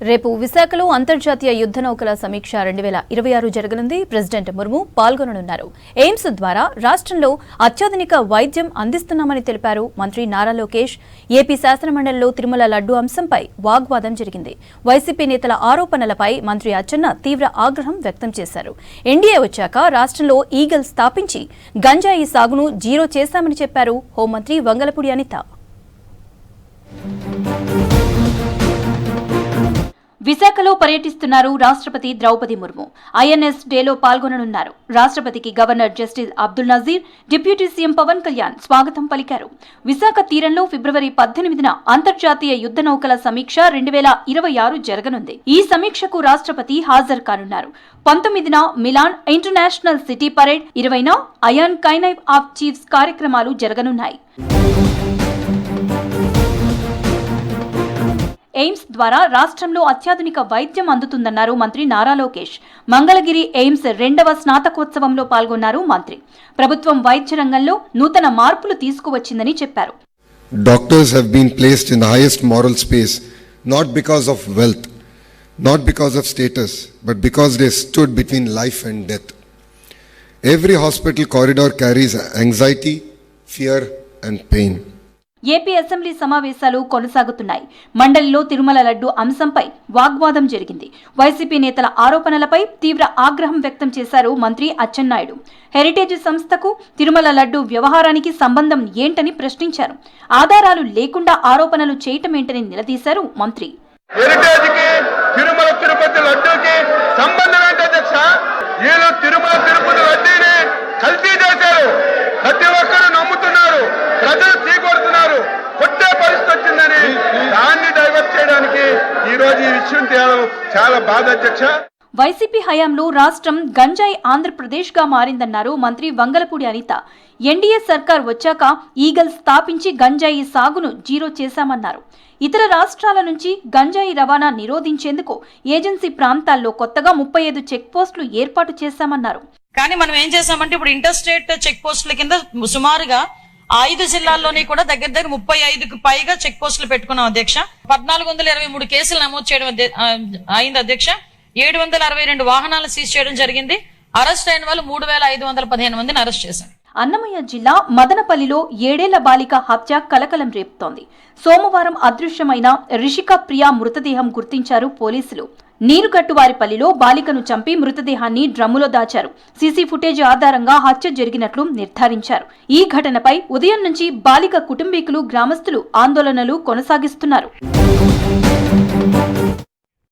రేపు విశాఖలో అంతర్జాతీయ యుద్ధ నౌకల సమీక్ష 2026 జరగనుంది. ప్రెసిడెంట్ ముర్ము పాల్గొననున్నారు. ఎయిమ్స్ ద్వారా రాష్ట్రంలో అత్యాధునిక వైద్యం అందిస్తున్నామని తెలిపారు మంత్రి నారా లోకేష్. ఏపీ శాసనమండలిలో తిరుమల లడ్డు అంశంపై వాగ్వాదం జరిగింది. వైసీపీ నేతల ఆరోపణలపై మంత్రి అచ్చెన్న తీవ్ర ఆగ్రహం వ్యక్తం చేశారు. ఎన్డీఏ వచ్చాక రాష్ట్రంలో ఈగల్ స్థాపించి గంజాయి సాగును జీరో చేశామని చెప్పారు హోంమంత్రి వంగలపూడి అనిత. విశాఖలో పర్యటిస్తున్నారు రాష్ట్రపతి ద్రౌపది ముర్ము. ఐఎన్ఎస్ డేలో పాల్గొననున్నారు. రాష్ట్రపతికి governor justice Abdul Nazeer, deputy CM Pawan Kalyan స్వాగతం పలికారు. విశాఖ తీరంలో ఫిబ్రవరి 18న అంతర్జాతీయ యుద్ధ నౌకల సమీక్ష 2026 జరగనుంది. ఈ సమీక్షకు రాష్ట్రపతి హాజరు కానున్నారు. 19న మిలాన్ ఇంటర్నేషనల్ సిటీ పరేడ్, 20న అయాన్ కైనైవ్ ఆఫ్ చీఫ్స్ కార్యక్రమాలు జరగనున్నాయి. ఎయిమ్స్ ద్వారా రాష్ట్రంలో అత్యాధునిక వైద్యం అందుతుందన్నారు మంత్రి నారా లోకేష్. మంగళగిరి ఎయిమ్స్ 2వ స్నాతకోత్సవంలో పాల్గొన్నారు మంత్రి. ప్రభుత్వం వైద్య రంగంలో నూతన మార్పులు తీసుకువచ్చిందని చెప్పారు. Doctors have been placed in the highest moral space not because of wealth, not because of status, but because they stood between life and death. Every hospital corridor carries anxiety, fear and pain. AP assembly సమావేశాలు కొనసాగుతున్నాయి. మండలిలో తిరుమల లడ్డు అంశంపై వాగ్వాదం జరిగింది. YCP నేతల ఆరోపణలపై తీవ్ర ఆగ్రహం వ్యక్తం చేశారు మంత్రి అచ్చెన్నాయుడు. హెరిటేజ్ సంస్థకు తిరుమల లడ్డు వ్యవహారానికి సంబంధం ఏంటని ప్రశ్నించారు. ఆధారాలు లేకుండా ఆరోపణలు చేయటమేంటని నిలదీశారు మంత్రి. ప్రతి ఒక్కరు నమ్ముతున్నారు, ప్రజలు చీకొడుతున్నారు, కొట్టే పరిస్థితి వచ్చిందని దాన్ని డైవర్ట్ చేయడానికి ఈ రోజు ఈ విషయం తేవడం చాలా బాధ అధ్యక్ష. వైసీపీ హయాంలో రాష్ట్రం గంజాయి ఆంధ్రప్రదేశ్ గా మారిందన్నారు మంత్రి వంగలపూడి అనిత. ఎన్డీఏ సర్కార్ వచ్చాక ఈగల్ స్థాపించి గంజాయి సాగును జీరో చేశామన్నారు. ఇతర రాష్ట్రాల నుంచి గంజాయి రవాణా నిరోధించేందుకు ఏజెన్సీ ప్రాంతాల్లో కొత్తగా 35 చెక్ పోస్టులు ఏర్పాటు చేశామన్నారు. కానీ మనం ఏం చేసామంటే ఇప్పుడు ఇంటర్ స్టేట్ చెక్ పోస్టుల కింద సుమారుగా 5 జిల్లాల్లోని కూడా దగ్గర 35కు పైగా చెక్ పోస్టులు పెట్టుకున్నాం అధ్యక్ష. 1423 కేసులు నమోదు చేయడం అయింది అధ్యక్ష. 762 వాహనాలు సీజ్ చేయడం జరిగింది. అరెస్ట్ అయిన వాళ్ళు 3515 మందిని అరెస్ట్ చేశాం. అన్నమయ్య జిల్లా మదనపల్లిలో 7 ఏళ్ల బాలిక హత్య కలకలం రేపుతోంది. సోమవారం అదృశ్యమైన రిషిక ప్రియా మృతదేహం గుర్తించారు పోలీసులు. నీరుగట్టువారిపల్లిలో బాలికను చంపి మృతదేహాన్ని డ్రమ్ములో దాచారు. సీసీ ఫుటేజ్ ఆధారంగా హత్య జరిగినట్లు నిర్ధారించారు. ఈ ఘటనపై ఉదయం నుంచి బాలిక కుటుంబీకులు, గ్రామస్తులు ఆందోళనలు కొనసాగిస్తున్నారు.